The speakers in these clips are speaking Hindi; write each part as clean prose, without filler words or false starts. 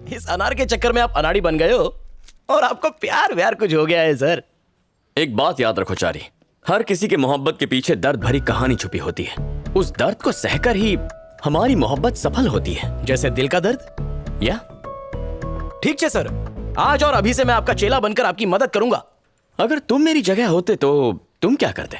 इस अनार के चक्कर में आप अनाड़ी बन गए हो और आपको प्यार व्यार कुछ हो गया है सर। एक बात याद रखो चारी, हर किसी की मोहब्बत के पीछे दर्द भरी कहानी छुपी होती है। उस दर्द को सहकर ही हमारी मोहब्बत सफल होती है। जैसे दिल का दर्द। या ठीक है सर, आज और अभी से मैं आपका चेला बनकर आपकी मदद करूंगा। अगर तुम मेरी जगह होते तो तुम क्या करते?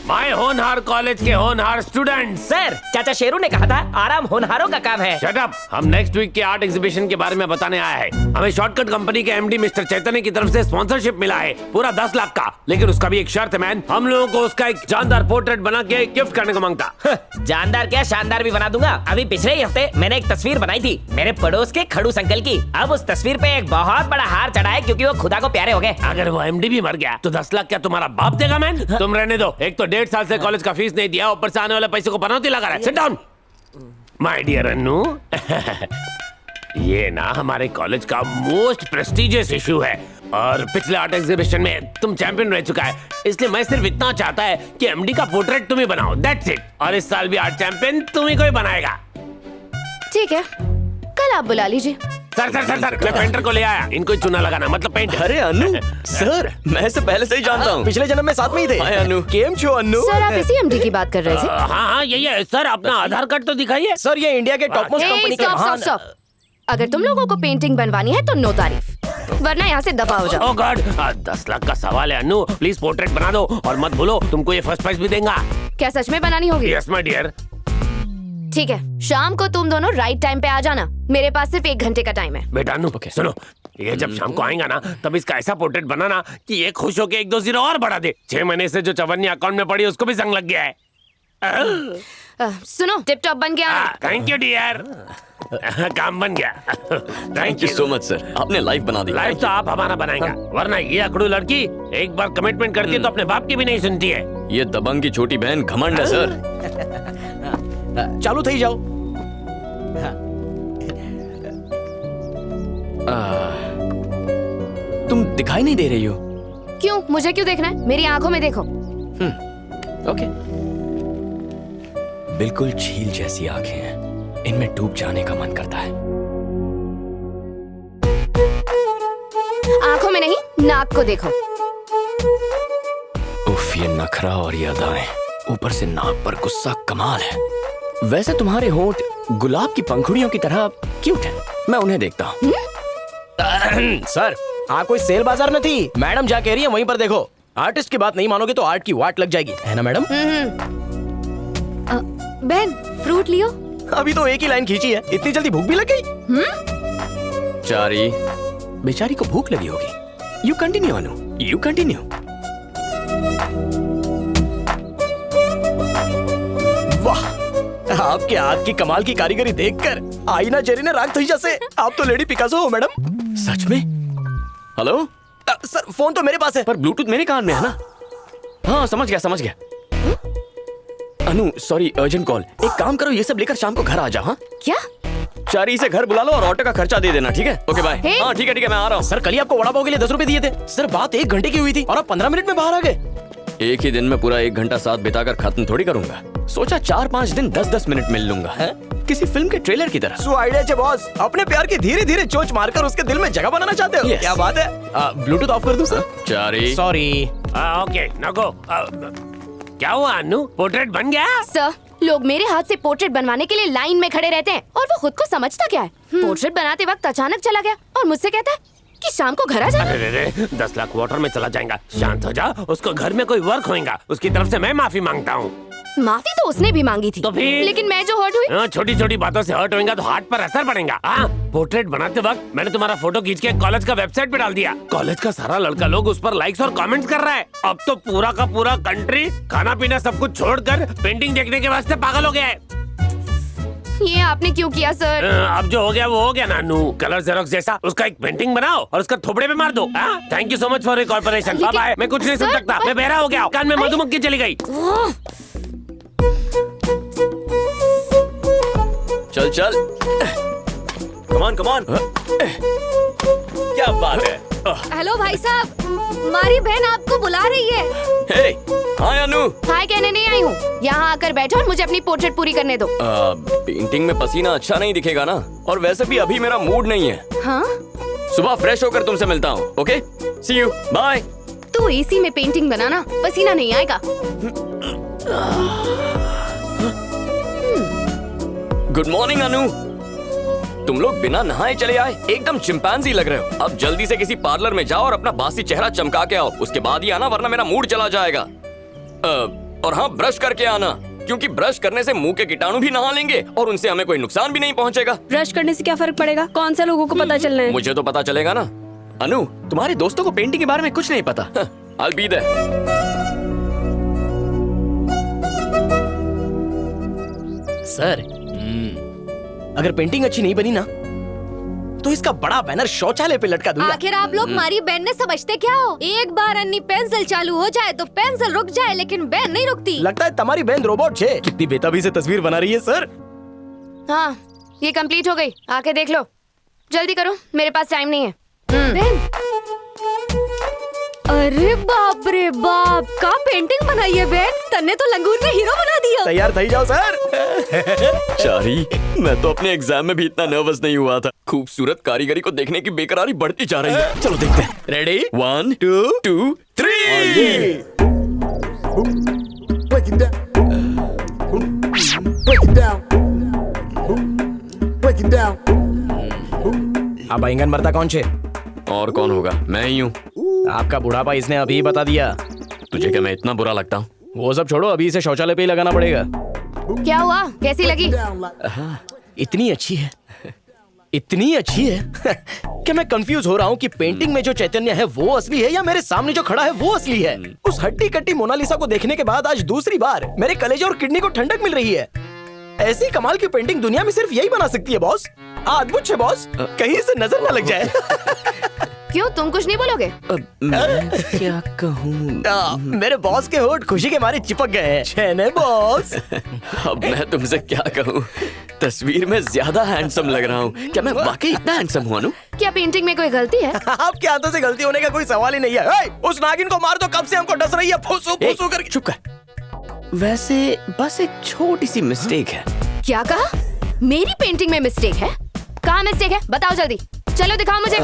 माय होनहार कॉलेज के होनहार स्टूडेंट। सर, चाचा शेरू ने कहा था आराम होनहारों का काम है। Shut up. हम नेक्स्ट वीक के आर्ट एग्जीबिशन के बारे में बताने आया है। हमें शॉर्टकट कंपनी के एमडी मिस्टर चैतन्य की तरफ से स्पॉन्सरशिप मिला है, पूरा 10 लाख का। लेकिन उसका भी एक शर्त है मैन, हम लोगों को उसका एक जानदार पोर्ट्रेट बना के गिफ्ट करने को मांगता। जानदार क्या, शानदार भी बना दूंगा। अभी पिछले ही हफ्ते मैंने एक तस्वीर बनाई थी मेरे पड़ोस के खड़ूस अंकल की। अब उस तस्वीर पे एक बहुत बड़ा हार चढ़ा है क्योंकि वो खुदा को प्यारे हो गए। अगर वो एमडी भी मर गया तो 10 लाख क्या तुम्हारा बाप देगा मैन? तुम रहने दो, एक तो 1.5 साल से कॉलेज का फीस नहीं दिया, ऊपर से आने वाले पैसे को पनौती लगा रहा है। Sit down my dear Annu. ये ना हमारे कॉलेज का मोस्ट प्रेस्टिजियस इशू है और पिछले आर्ट एग्जीबिशन में तुम चैंपियन रह चुका है, इसलिए मैं सिर्फ इतना चाहता है कि एमडी का पोर्ट्रेट तुम ही बनाओ, दैट्स इट। और इस साल भी आर्ट चैंपियन तुम ही कोई बनाएगा। ठीक है, कल आप बुला लीजिए। सर सर सर सर, मैं पेंटर को ले आया, इनको ही चुना लगाना, मतलब पेंट। अरे अनु सर, मैं इसे पहले से ही जानता हूँ। पिछले जन्म में साथ में ही थे। हाय अनु। केम छो अनु? सर, आप इसी एमडी की बात कर रहे थे? हाँ हाँ यही है सर, अपना आधार कार्ड तो दिखाइए। सर, ये इंडिया के टॉप मोस्ट कंपनी के महान। स्टॉप। अगर तुम लोगों को पेंटिंग बनवानी है तो नो तारीफ, वरना यहाँ से दफा हो जाओ। ओह गॉड, 10 लाख का सवाल है अनु, प्लीज पोर्ट्रेट बना दो और मत भूलो तुमको ये फर्स्ट प्राइज भी देंगे। क्या सच में बनानी होगी? Yes my dear. ठीक है, शाम को तुम दोनों राइट टाइम पे आ जाना। मेरे पास सिर्फ 1 घंटे का टाइम है। बेटा अनु सुनो, ये जब शाम को आएगा ना तब इसका ऐसा पोर्ट्रेट बनाना कि ये खुश होके 1-2 जीरो और बढ़ा दे। 6 महीने से जो चवन्नी अकाउंट में पड़ी उसको भी जंग लग गया है। सुनो, टिप टॉप बन गया। Thank you dear. काम बन गया। Thank you so much sir, आपने लाइफ बना दी। लाइफ तो आप हमारा बनाएगा, वरना ये अकड़ू लड़की एक बार कमिटमेंट करती है तो अपने बाप की भी नहीं सुनती है। ये दबंग की छोटी बहन घमंड है सर। चालू थई जाओ। तुम दिखाई नहीं दे रही हो। क्यों? मुझे क्यों देखना है? मेरी आंखों में देखो। ओके। बिल्कुल झील जैसी आंखें हैं, इनमें डूब जाने का मन करता है। आंखों में नहीं, नाक को देखो। उफ, ये नखरा और ये अदाएं, ऊपर से नाक पर गुस्सा कमाल है। वैसे तुम्हारे होंठ गुलाब की पंखुड़ियों की तरह क्यूट है, मैं उन्हें देखता हूँ। सर, कोई सेल बाजार न थी, मैडम जा कह रही है वहीं पर देखो। आर्टिस्ट की बात नहीं मानोगे तो आर्ट की वाट लग जाएगी, है ना मैडम? बहन, फ्रूट लियो। अभी तो एक ही लाइन खींची है, इतनी जल्दी भूख भी लग गई? चारी, बेचारी को भूख लगी होगी। You continue Anu, you continue. वाह, आपके हाथ की कमाल की कारीगरी देखकर आईना जेरी ने राग थी जैसे। आप तो लेडी पिकासो हो मैडम। सच में? हेलो सर, फोन तो मेरे पास है पर ब्लूटूथ मेरे कान में है ना। हाँ समझ गया। अनु सॉरी, अर्जेंट कॉल। एक काम करो, ये सब लेकर शाम को घर आ जाओ। हाँ क्या? चारी से घर बुला लो और ऑटो का खर्चा दे देना, ठीक है? Okay bye. हाँ ठीक है, मैं आ रहा हूँ। सर, कल ही आपको वड़ा पाव के लिए 10 रुपए दिए थे। सर, बात 1 घंटे की हुई थी और आप 15 मिनट में बाहर आ गए। एक ही दिन में पूरा 1 घंटा साथ बिताकर खत्म थोड़ी करूंगा। सोचा 4-5 दिन 10-10 मिनट मिल लूंगा, है? किसी फिल्म के ट्रेलर की तरह। सो आइडिया है बॉस, अपने प्यार की धीरे धीरे चोंच मारकर उसके दिल में जगह बनाना चाहते हो। Yes. क्या बात है। ब्लूटूथ ऑफ कर दूं सर? चारी सॉरी। ओके नको। क्या हुआ अनु, पोर्ट्रेट बन गया? सर, लोग मेरे हाथ से पोर्ट्रेट बनवाने के लिए लाइन में खड़े रहते हैं और वो खुद को समझता क्या है। पोर्ट्रेट बनाते वक्त अचानक चला गया और मुझसे कहता है कि शाम को घर आ जाना। अरे 10 लाख वाटर में चला जाएगा। शांत हो जा, उसको घर में कोई वर्क होएगा, उसकी तरफ से मैं माफी मांगता हूँ। माफी तो उसने भी मांगी थी, तो फिर? लेकिन मैं जो हर्ट हुई। छोटी छोटी बातों से हर्ट होएगा तो हार्ट पर असर पड़ेगा। पोर्ट्रेट बनाते वक्त मैंने तुम्हारा फोटो खींच के कॉलेज का वेबसाइट पे डाल दिया। कॉलेज का सारा लड़का लोग उस पर लाइक्स और कमेंट्स कर रहा है। अब तो पूरा का पूरा कंट्री खाना पीना सब कुछ छोड़कर पेंटिंग देखने के वास्ते पागल हो गया है। ये आपने क्यों किया सर? अब जो हो गया वो हो गया नानू। कलर जेरोक्स जैसा उसका एक पेंटिंग बनाओ और उसका थोबड़े पे मार दो। Thank you so much for your corporation. Bye bye. मैं कुछ नहीं सुन सकता, मैं बहरा हो गया। कान में मधुमक्खी चली गई। चल कमान क्या बात है। हेलो भाई साहब, हमारी बहन आपको बुला रही है। हे, हाय अनु। हाय कहने नहीं आई हूँ, यहाँ आकर बैठो और मुझे अपनी पोर्ट्रेट पूरी करने दो। पेंटिंग में पसीना अच्छा नहीं दिखेगा ना, और वैसे भी अभी मेरा मूड नहीं है। हाँ? सुबह फ्रेश होकर तुमसे मिलता हूँ। Okay, see you, bye. तू एसी में पेंटिंग बनाना, पसीना नहीं आएगा। Good morning Anu. तुम लोग बिना नहाए चले आए, एकदम चिंपैंजी लग रहे हो। अब जल्दी से किसी पार्लर में जाओ और अपना बासी चेहरा चमका के आओ, उसके बाद ही आना, वरना मेरा मूड चला जाएगा। और हाँ, ब्रश करके आना, क्योंकि ब्रश करने से मुंह के कीटाणु भी नहा लेंगे और उनसे हमें कोई नुकसान भी नहीं पहुंचेगा। ब्रश करने से क्या फर्क पड़ेगा? कौन सा लोगों को पता चलना है? मुझे तो पता चलेगा ना। अनु, तुम्हारे दोस्तों को पेंटिंग के बारे में कुछ नहीं पता। I'll be there. सर, अगर पेंटिंग अच्छी नहीं बनी ना, तो इसका बड़ा बैनर शौचालय पे लटका दूंगा। आखिर आप लोग हमारी बहन ने समझते क्या हो? एक बार अन्नी पेंसिल चालू हो जाए तो पेंसिल रुक जाए, लेकिन बहन नहीं रुकती। लगता है तुम्हारी बहन रोबोट है। कितनी बेताबी से तस्वीर बना रही है सर। हाँ, ये कंप्लीट हो गई, आके देख लो। जल्दी करो, मेरे पास टाइम नहीं है। बहन, अरे बाप रे बाप, का पेंटिंग बनाई है बहन। तन्ने तो लंगूर का हीरो बना दिया। तैयार थई जाओ सर। चारी, मैं तो अपने एग्जाम में भी इतना नर्वस नहीं हुआ था। खूबसूरत कारीगरी को देखने की बेकरारी बढ़ती जा रही है। चलो देखते हैं। Ready, 1 2 3। Break it down. Break it down. Break it down. अब बैंगन भरता कौन छे? और कौन होगा? मैं ही हूँ। आपका बुढ़ापा इसने अभी बता दिया। तुझे क्या मैं इतना बुरा लगता हूँ? वो सब छोड़ो, अभी इसे शौचालय पे ही लगाना पड़ेगा। क्या हुआ, कैसी लगी? इतनी अच्छी है, इतनी अच्छी है कि मैं कंफ्यूज हो रहा हूँ कि पेंटिंग में जो चैतन्य है वो असली है या मेरे सामने जो खड़ा है वो असली है। उस हट्टी कट्टी मोनालिसा को देखने के बाद आज दूसरी बार मेरे कलेजे और किडनी को ठंडक मिल रही है। ऐसी कमाल की पेंटिंग दुनिया में सिर्फ यही बना सकती है बॉस। अद्भुत है बॉस, कहीं से नजर न लग जाए। क्यों, तुम कुछ नहीं बोलोगे? मैं क्या कहूँ? मेरे बॉस के होठ खुशी के मारे चिपक गए हैं। छेने बॉस। अब मैं तुमसे क्या कहूँ? तस्वीर में ज्यादा हैंडसम लग रहा हूँ। क्या मैं वाकई इतना हैंडसम हुआ? क्या पेंटिंग में कोई गलती है? आपके हाथों से गलती होने का कोई सवाल ही नहीं है। उस नागिन को मार दो, कब से हमको डस रही है। फुसू फुसू करके। चुप कर। वैसे बस एक छोटी सी मिस्टेक है। क्या कहा? मेरी पेंटिंग में मिस्टेक है? कहाँ मिस्टेक है, बताओ जल्दी। चलो दिखाओ मुझे।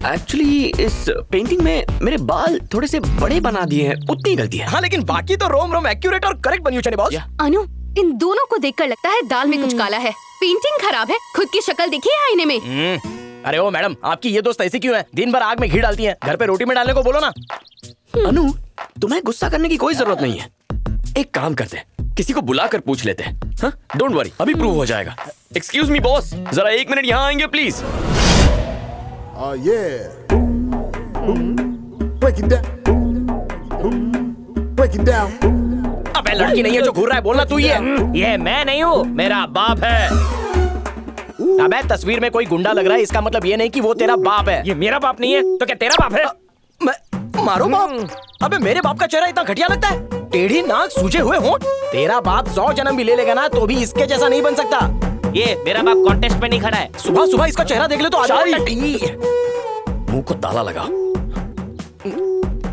एक्चुअली इस पेंटिंग में मेरे बाल थोड़े से बड़े बना दिए हैं, उतनी गलती है। हाँ, लेकिन बाकी तो रोम रोम एक्यूरेट और करेक्ट बनी है बॉस। अनु, इन दोनों को देखकर लगता है दाल में कुछ काला है। पेंटिंग खराब है, खुद की शक्ल देखिए आईने में। अरे ओ मैडम, आपकी ये दोस्त ऐसी क्यों है? दिन भर आग में घी डालती है, घर पे रोटी में डालने को बोलो ना। अनु, तुम्हें गुस्सा करने की कोई जरूरत नहीं है। एक काम करते हैं, किसी को बुलाकर पूछ लेते हैं। हाँ, डोंट वरी, अभी प्रूव हो जाएगा। एक्सक्यूज मी बॉस, जरा 1 मिनट यहाँ आएंगे please. Yeah. Break it down. Break it down. अबे लड़की नहीं है जो घूर रहा है, बोलना तू ही है। ये मैं नहीं हूँ, मेरा बाप है। अबे तस्वीर में कोई गुंडा लग रहा है, इसका मतलब ये नहीं कि वो तेरा बाप है। ये मेरा बाप नहीं है तो क्या तेरा बाप है? मैं मारो बाप? अबे मेरे बाप का चेहरा इतना घटिया लगता है? टेढ़ी नाक, सूजे हुए होंठ। तेरा बाप 100 जन्म भी ले लेगा ना तो भी इसके जैसा नहीं बन सकता। ये मेरा बाप कॉन्टेस्ट में नहीं खड़ा है। सुबह सुबह इसका चेहरा देख ले तो मुंह को ताला लगा।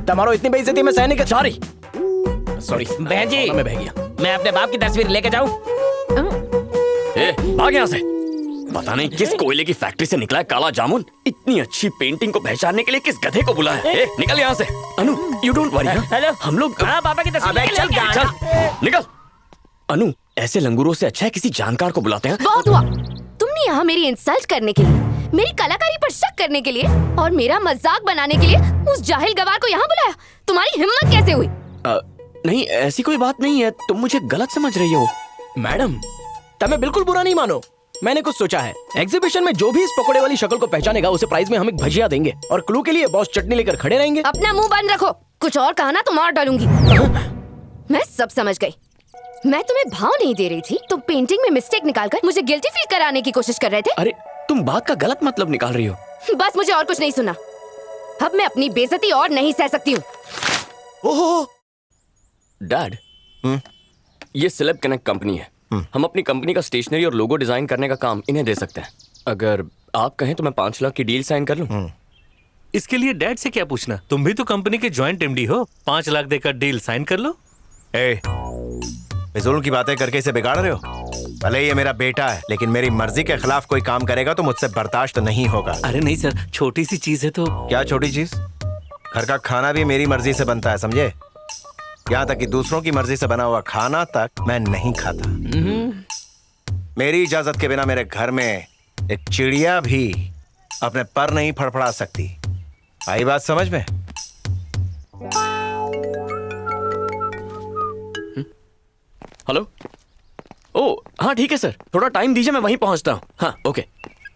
तुम्हारो इतनी बेइज्जती में सहने के। सॉरी बहन जी, मैं बह गया। मैं अपने बाप की तस्वीर लेके जाऊं? भाग यहाँ से। पता नहीं किस कोयले की फैक्ट्री से निकला है काला जामुन। इतनी अच्छी पेंटिंग को पहचानने के लिए किस गधे को बुलाया है? निकल यहाँ से। अनु, यू डोंट वरी। हेलो, हम लोग हाँ, पापा की तस्वीर अबे लेके चल, निकल। अनु, ऐसे लंगूरों से अच्छा है किसी जानकार को बुलाते हैं। बहुत हुआ। तुमने यहाँ मेरी इंसल्ट करने के लिए, मेरी कलाकारी पर शक करने के लिए और मेरा मजाक बनाने के लिए उस जाहिल गवार को यहाँ बुलाया। तुम्हारी हिम्मत कैसे हुई? नहीं, ऐसी कोई बात नहीं है, तुम मुझे गलत समझ रही हो। मैडम, तुम्हें बिल्कुल बुरा नहीं मानो। मैंने कुछ सोचा है। एग्जीबिशन में जो भी इस पकोड़े वाली शक्ल को पहचानेगा उसे प्राइज में हम एक भजिया देंगे और क्लू के लिए बॉस चटनी लेकर खड़े रहेंगे। अपना मुंह बंद रखो, कुछ और कहा ना तो मार डालूंगी। मैं सब समझ गई। मैं तुम्हें भाव नहीं दे रही थी, तुम पेंटिंग में मिस्टेक निकालकर मुझे गिल्टी फील कराने की कोशिश कर रहे थे। अरे तुम बात का गलत मतलब निकाल रही हो। बस मुझे और कुछ नहीं सुना। अब मैं अपनी बेइज्जती और नहीं सह सकती हूँ। ओहो डैड, ये सेलेब कनेक्ट कंपनी है। हम अपनी कंपनी का स्टेशनरी और लोगो डिजाइन करने का काम इन्हें दे सकते हैं। अगर आप कहें तो मैं 5 लाख की डील साइन कर लूं। इसके लिए डैड से क्या पूछना? तुम भी तो कंपनी के जॉइंट एमडी हो। 5 लाख देकर डील साइन कर लो। फिजूल की बातें करके इसे बिगाड़ रहे हो। भले ये मेरा बेटा है, लेकिन मेरी मर्जी के खिलाफ कोई काम करेगा तो मुझसे बर्दाश्त नहीं होगा। अरे नहीं सर, छोटी सी चीज है तो। क्या छोटी चीज? घर का खाना भी मेरी मर्जी से बनता है, समझे? यहाँ तक कि दूसरों की मर्जी से बना हुआ खाना तक मैं नहीं खाता। मेरी इजाजत के बिना मेरे घर में एक चिड़िया भी अपने पर नहीं फड़फड़ा सकती। आई बात समझ में? हेलो। ओ हाँ ठीक है सर, थोड़ा टाइम दीजिए, मैं वहीं पहुंचता हूँ। हाँ ओके।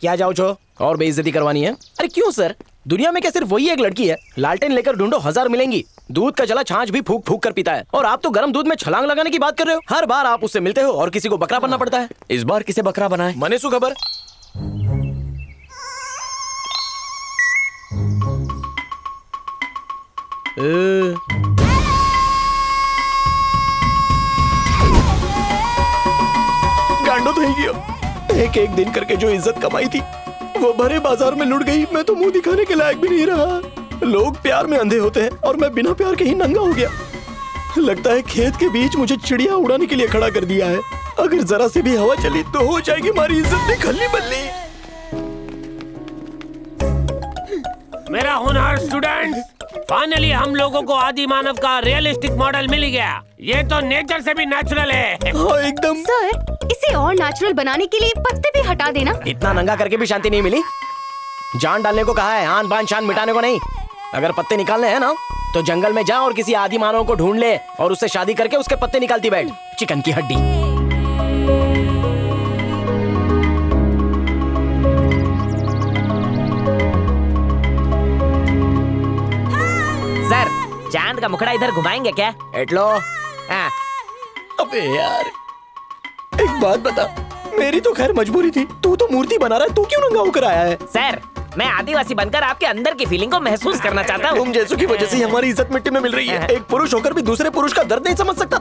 क्या जाओ छो और बेइज्जती करवानी है? अरे क्यों सर, दुनिया में क्या सिर्फ वही एक लड़की है? लालटेन लेकर ढूंढो, 1000 मिलेंगी। दूध का जला छाछ भी फूक फूक कर पीता है, और आप तो गर्म दूध में छलांग लगाने की बात कर रहे हो। हर बार आप उससे मिलते हो और किसी को बकरा बनना पड़ता है। इस बार किसे बकरा बनाए? मने सु खबर। गांडो तो ही गया। एक एक दिन करके जो इज्जत कमाई थी वो भरे बाजार में लुट गई। मैं तो मुंह दिखाने के लायक भी नहीं रहा। लोग प्यार में अंधे होते हैं और मैं बिना प्यार के ही नंगा हो गया। लगता है खेत के बीच मुझे चिड़िया उड़ाने के लिए खड़ा कर दिया है। अगर जरा से भी हवा चली तो हो जाएगी हमारी इज्जत भी खल्ली बल्ली। मेरा होनहार स्टूडेंट्स, फाइनली हम लोगों को आदि मानव का रियलिस्टिक मॉडल मिल गया। ये तो नेचर से भी नेचुरल है। हाँ एकदम। सर, इसे और नेचुरल बनाने के लिए पत्ते भी हटा देना। इतना नंगा करके भी शांति नहीं मिली। जान डालने को कहा है, आन बान शान मिटाने को नहीं। अगर पत्ते निकालने हैं ना तो जंगल में जा और किसी आदि मानव को ढूंढ ले और उससे शादी करके उसके पत्ते निकालती बैठ, चिकन की हड्डी। सर, चांद का मुखड़ा इधर घुमाएंगे क्या? एटलो। हाँ। अबे यार, एक बात बता, मेरी तो खैर मजबूरी थी। तू तो मूर्ति बना रहा है, तू क्यों नंगा होकर आया है? सर, मैं आदिवासी बनकर आपके अंदर की फीलिंग को महसूस करना चाहता हूँ। तुम जैसों की वजह से ही हमारी इज्जत मिट्टी में मिल रही है। एक पुरुष होकर भी दूसरे पुरुष का दर्द नहीं समझ सकता।